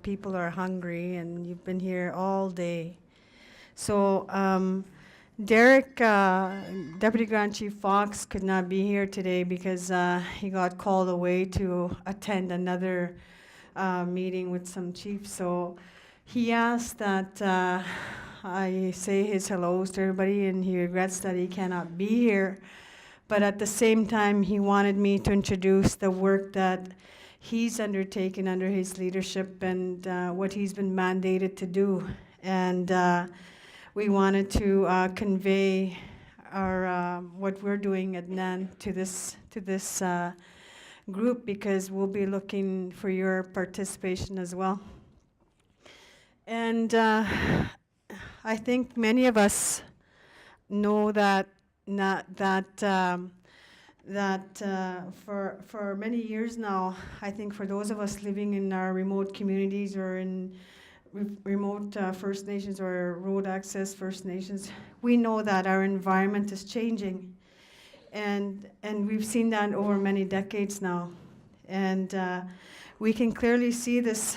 people are hungry, and you've been here all day. So Derek, Deputy Grand Chief Fox, could not be here today because he got called away to attend another meeting with some chiefs. So he asked that I say his hellos to everybody, and he regrets that he cannot be here. But at the same time, he wanted me to introduce the work that he's undertaken under his leadership and what he's been mandated to do. And we wanted to convey our what we're doing at NAN to this group, because we'll be looking for your participation as well. And I think many of us know that for many years now, I think for those of us living in our remote communities or in remote First Nations or road access First Nations, we know that our environment is changing. And we've seen that over many decades now. And we can clearly see this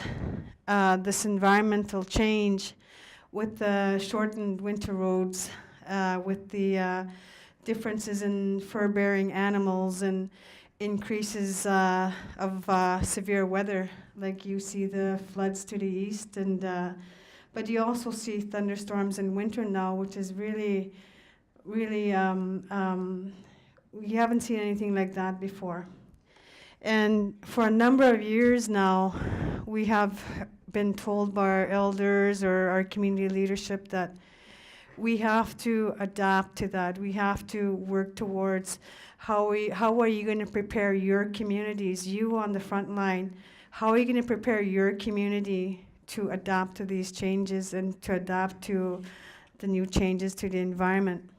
environmental change with the shortened winter roads, with the differences in fur-bearing animals and increases of severe weather, like you see the floods to the east, and but you also see thunderstorms in winter now, which is really, really, we haven't seen anything like that before. And for a number of years now, we have been told by our elders or our community leadership that we have to adapt to that. We have to work towards how are you going to prepare your communities, you on the front line, how are you going to prepare your community to adapt to these changes and to adapt to the new changes to the environment.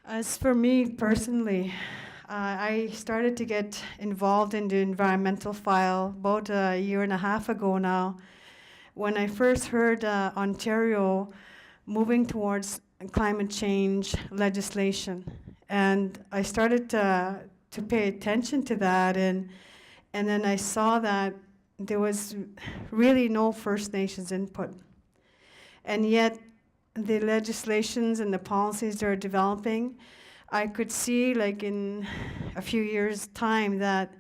As for me personally, I started to get involved in the environmental file about a year and a half ago now, when I first heard Ontario moving towards climate change legislation. And I started to pay attention to that, and then I saw that there was really no First Nations input. And yet, the legislations and the policies that are developing, I could see, like in a few years' time, that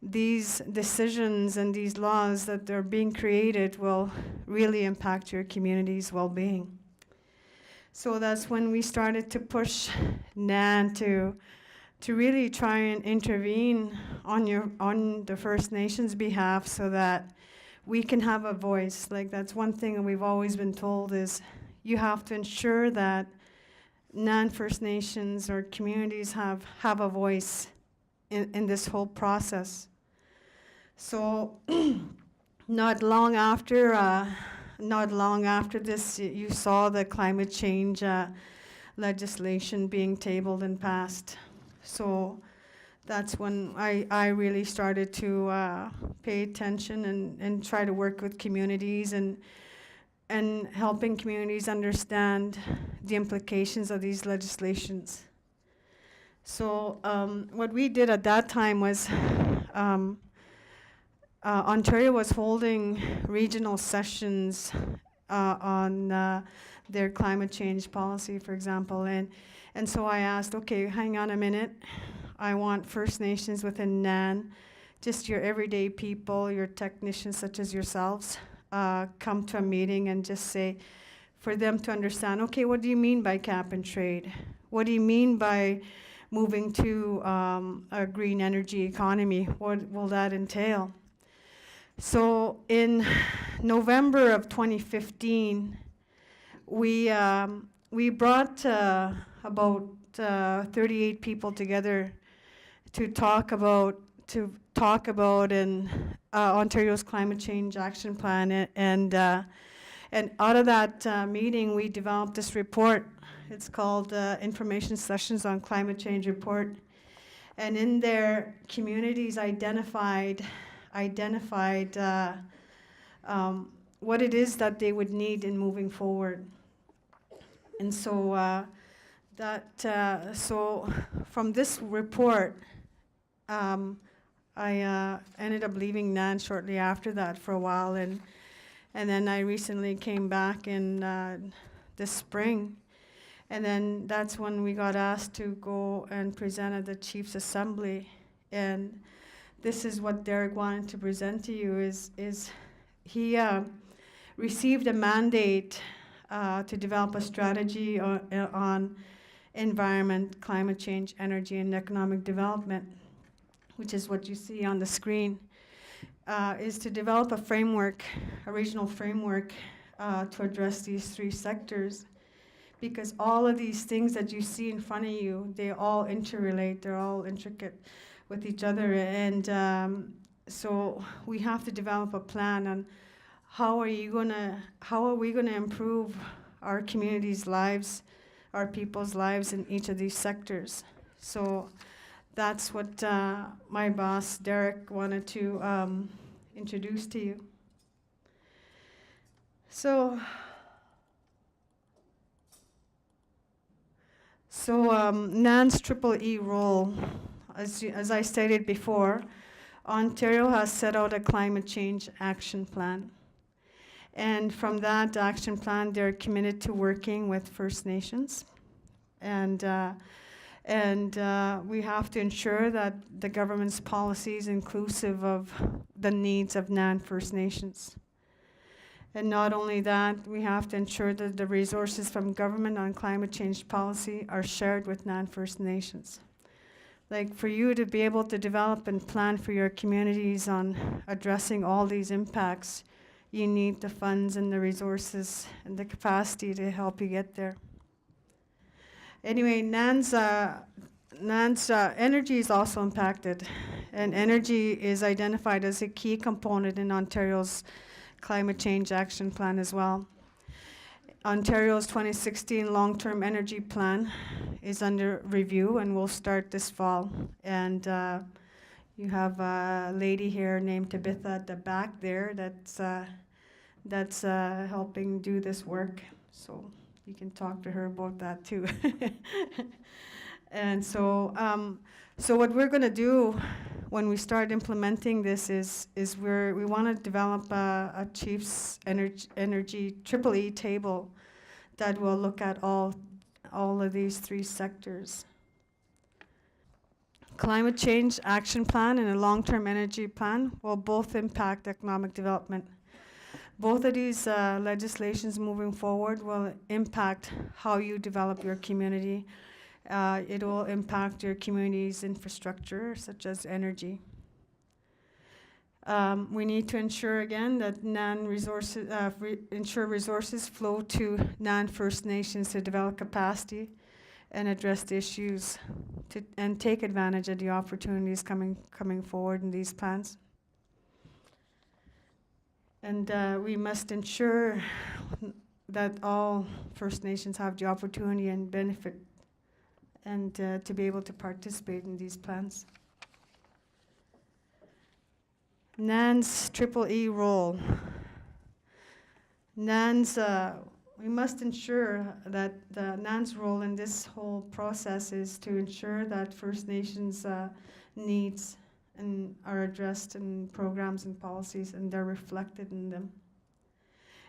these decisions and these laws that are being created will really impact your community's well-being. So that's when we started to push NAN to really try and intervene on the First Nations behalf, so that we can have a voice. Like, that's one thing that we've always been told, is you have to ensure that non-First Nations or communities have a voice in this whole process. So not long after this, you saw the climate change legislation being tabled and passed. So that's when I really started to pay attention and try to work with communities and helping communities understand the implications of these legislations. So what we did at that time was Ontario was holding regional sessions on their climate change policy, for example, and so I asked, okay, hang on a minute, I want First Nations within NAN, just your everyday people, your technicians such as yourselves, come to a meeting and just say, for them to understand, okay, what do you mean by cap and trade? What do you mean by moving to a green energy economy? What will that entail? So in November of 2015, we brought about 38 people together to talk about Ontario's climate change action plan, and out of that meeting, we developed this report. It's called Information Sessions on Climate Change Report, and in there, communities identified what it is that they would need in moving forward. And so so from this report, I ended up leaving NAN shortly after that for a while, and then I recently came back in this spring, and then that's when we got asked to go and present at the Chiefs Assembly, and this is what Derek wanted to present to you. Is he received a mandate to develop a strategy on environment, climate change, energy, and economic development, which is what you see on the screen, is to develop a framework, a regional framework to address these three sectors. Because all of these things that you see in front of you, they all interrelate, they're all intricate with each other. And so we have to develop a plan on how are we gonna improve our communities' lives, our people's lives in each of these sectors. So that's what my boss, Derek, wanted to introduce to you. So NAN's triple E role, as I stated before, Ontario has set out a climate change action plan. And from that action plan, they're committed to working with First Nations. And we have to ensure that the government's policy is inclusive of the needs of NAN First Nations. And not only that, we have to ensure that the resources from government on climate change policy are shared with NAN First Nations. Like, for you to be able to develop and plan for your communities on addressing all these impacts, you need the funds and the resources and the capacity to help you get there. Anyway, NAN's energy is also impacted, and energy is identified as a key component in Ontario's climate change action plan as well. Ontario's 2016 long-term energy plan is under review and will start this fall. And you have a lady here named Tabitha at the back there that's helping do this work. So you can talk to her about that too. And so what we're going to do when we start implementing this is we want to develop a Chiefs energy triple E table that will look at all of these three sectors. Climate change action plan and a long-term energy plan will both impact economic development. Both of these legislations moving forward will impact how you develop your community. It will impact your community's infrastructure, such as energy. We need to ensure again that ensure resources flow to NAN First Nations to develop capacity and address the issues and take advantage of the opportunities coming forward in these plans. And we must ensure that all First Nations have the opportunity and benefit and to be able to participate in these plans. NAN's triple E role. We must ensure that NAN's role in this whole process is to ensure that First Nations needs are addressed in programs and policies, and they're reflected in them.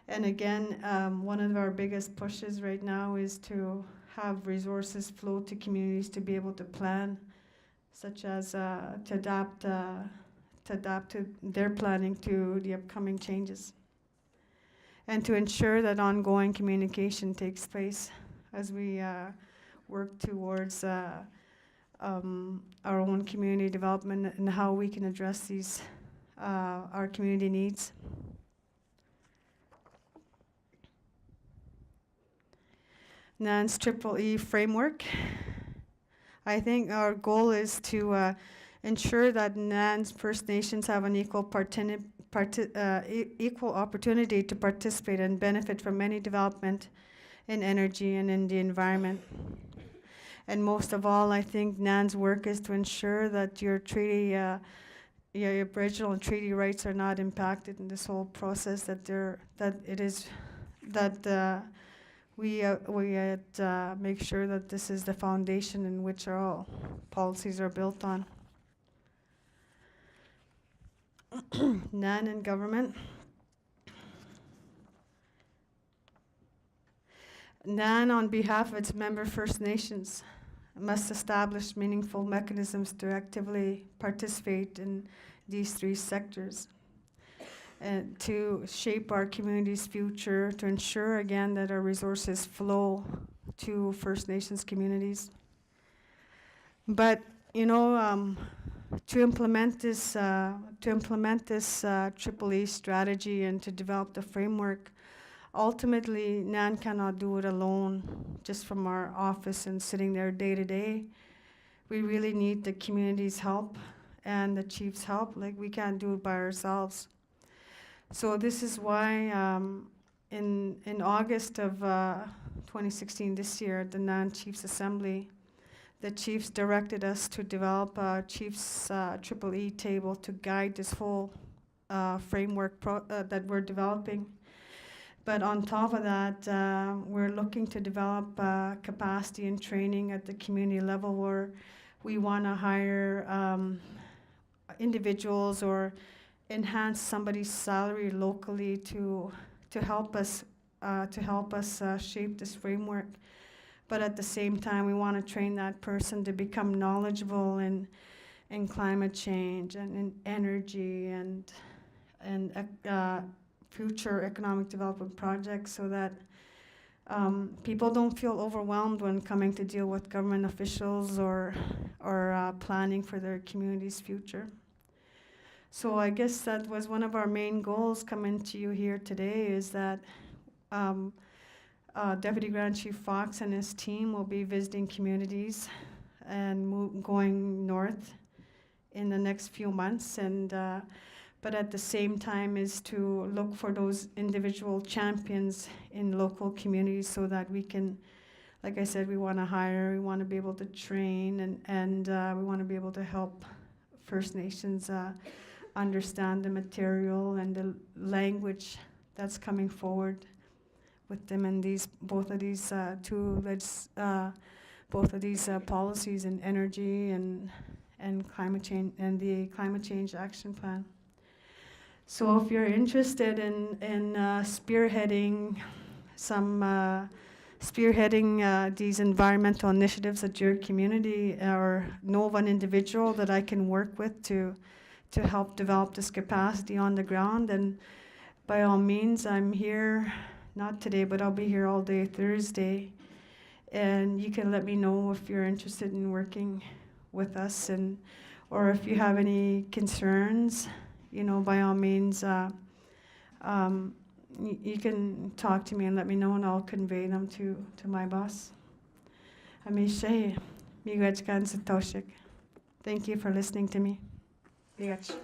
And again, one of our biggest pushes right now is to have resources flow to communities to be able to plan, such as to adapt to their planning to the upcoming changes, and to ensure that ongoing communication takes place as we work towards our own community development and how we can address these our community needs. NAN's triple E framework. I think our goal is to ensure that NAN's First Nations have an equal opportunity to participate and benefit from any development in energy and in the environment. And most of all, I think NAN's work is to ensure that your treaty, your Aboriginal and treaty rights are not impacted in this whole process. We make sure that this is the foundation in which our policies are built on. NAN in government. NAN, on behalf of its member First Nations, must establish meaningful mechanisms to actively participate in these three sectors and to shape our community's future, to ensure again that our resources flow to First Nations communities. But you know, to implement this Triple E strategy and to develop the framework, ultimately NAN cannot do it alone, just from our office and sitting there day to day. We really need the community's help and the chief's help. Like, we can't do it by ourselves. So this is why in August of 2016, this year, at the NAN Chiefs Assembly, the chiefs directed us to develop a Chiefs Triple E table to guide this whole framework that we're developing. But on top of that, we're looking to develop capacity and training at the community level, where we want to hire individuals or enhance somebody's salary locally to help us shape this framework. But at the same time, we want to train that person to become knowledgeable in climate change and in energy and future economic development projects, so that people don't feel overwhelmed when coming to deal with government officials or planning for their community's future. So I guess that was one of our main goals coming to you here today, is that Deputy Grand Chief Fox and his team will be visiting communities and going north in the next few months, and but at the same time is to look for those individual champions in local communities, so that we can, like I said, we want to hire, we want to be able to train, and we want to be able to help First Nations understand the material and the language that's coming forward with them in both of these policies in energy and climate change and the climate change action plan. So if you're interested in spearheading these environmental initiatives at your community, or know of an individual that I can work with to help develop this capacity on the ground, then by all means, I'm here, not today, but I'll be here all day Thursday, and you can let me know if you're interested in working with us, or if you have any concerns, you know, by all means, you can talk to me and let me know, and I'll convey them to my boss. Amishe, miigach gan satoshik. Thank you for listening to me. Miigach.